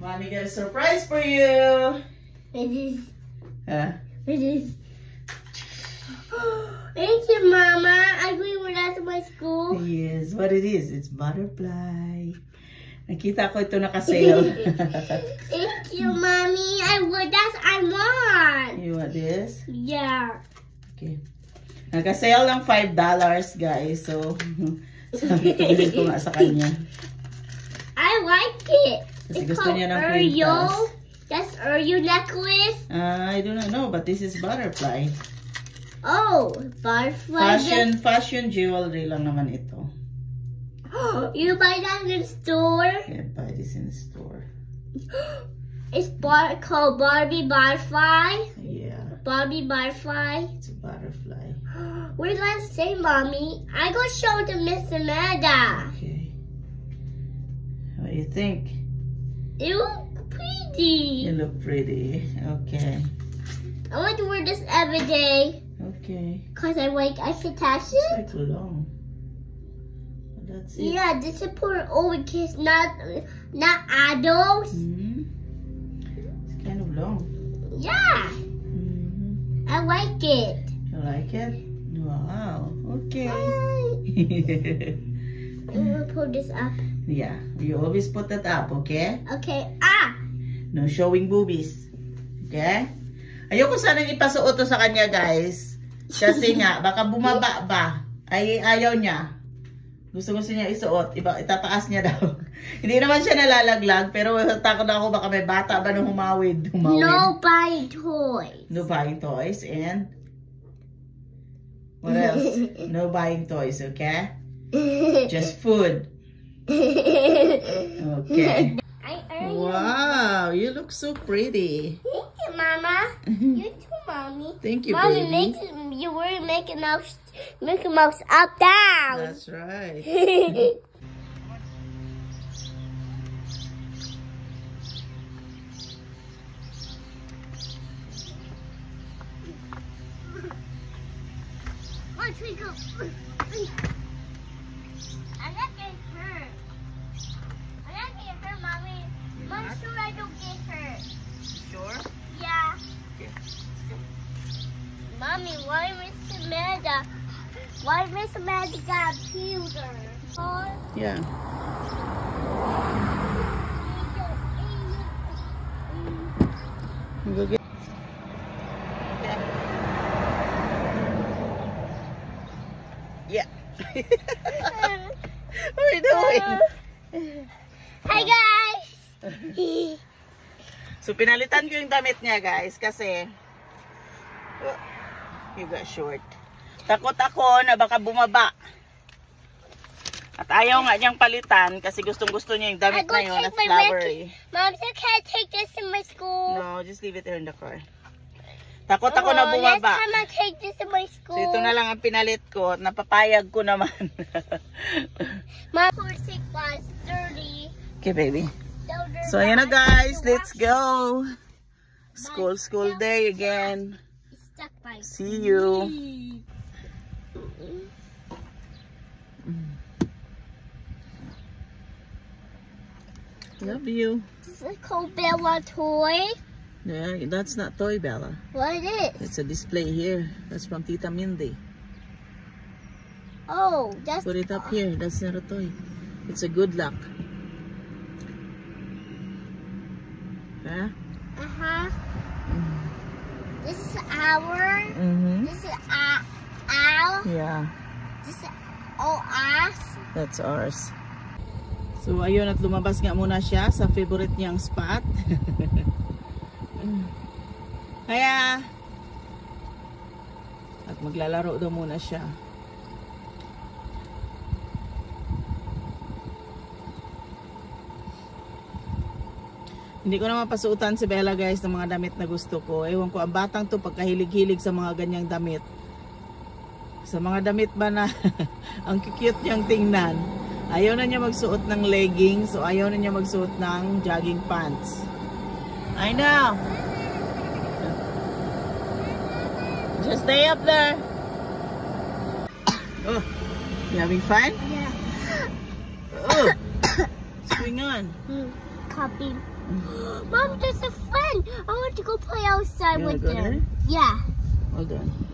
Mommy got a surprise for you. It is. Huh? It is. Thank you, Mama. I bring that to my school. Yes, what it is? It's butterfly. Nakita ko ito naka-sale. Thank you, Mommy. I want. You want this? Yeah. Okay. Naka-sale lang $5, guys. So, sabi ko bilhin ko nga sa kanya. I like it. Kasi It's gusto called niya ng Oreo. kwintas. That's Oreo necklace. I do not know, but this is butterfly. Oh, butterfly. Fashion jewelry lang naman ito. You buy that in the store? Can't buy this in the store. It's called Barbie Butterfly. Yeah, Barbie Butterfly. it's a butterfly. What are you gonna say, Mommy? I go show to Miss Amanda. Okay. What do you think? It looks pretty. You look pretty. Okay. I want to wear this every day. Okay. Cause I can touch It's it. like long. That's it. Yeah, this is for older kids, not adults. Mm-hmm. It's kind of long. Yeah, Mm-hmm. I like it. You like it? Wow. Okay. I'm gonna pull this up. Yeah, you always put that up, okay? Okay. No showing boobies. Okay? Ayoko sanang ipasuot to sa kanya, guys. Kasi nga, baka bumaba ba. Ay, ayaw niya. Gusto niya isuot. Itataas niya daw. Hindi naman siya nalalaglag, pero takot ako baka may bata ba nung humawid. No buying toys. No buying toys. And? What else? No buying toys, okay? Just food. Okay. Wow, you look so pretty. Thank you, Mama. You too, Mommy. Thank you, Mommy, baby. you were Mickey Mouse up down. That's right. One, two, go. I'm not getting hurt. I'm not getting hurt, Mommy. I'm sure I don't get hurt. Sure? Yeah. Okay. Mommy, why Miss Amanda got a pewter? Yeah. Go get. Yeah. What are you doing? Hi, guys. So, pinalitan ko yung damit niya, guys, kasi you got short. Takot ako na baka bumaba. At ayaw nga niyang palitan kasi gustong-gusto niya yung damit na yun na flowery. Mom said, can I take this in my school? No, just leave it here in the car. Takot ako na bumaba. Next time I take this in my school. So, ito na lang ang pinalit ko at napapayag ko naman. Mom, 46 was 30. Okay, baby. So, ayan na, guys. Let's go. School day again. Stuck by See you. Love you. This is called Bella toy. Yeah, that's not toy, Bella. What it is? It's a display here. That's from Tita Mindy. Oh, that's Put it up here. That's not a toy. It's a good luck. Huh? This is our. Mm-hmm. This is owl. Yeah, This is us. that's ours. So, ayun, at lumabas nga muna siya sa favorite niyang spot. Kaya, at maglalaro daw muna siya. Hindi ko naman pasuotan si Bella, guys, ng mga damit na gusto ko. Ewan ko, ang batang to pagkahilig-hilig sa mga ganyang damit. Sa mga damit ba na ang cute niyang tingnan. Ayaw na niya magsuot ng leggings, so ayaw na niya magsuot ng jogging pants. I know. Just stay up there. Oh, you having fun? Yeah. Oh, what's going on? Copy. Mom, there's a friend. I want to go play outside You wanna with go them. Yeah. Hold on.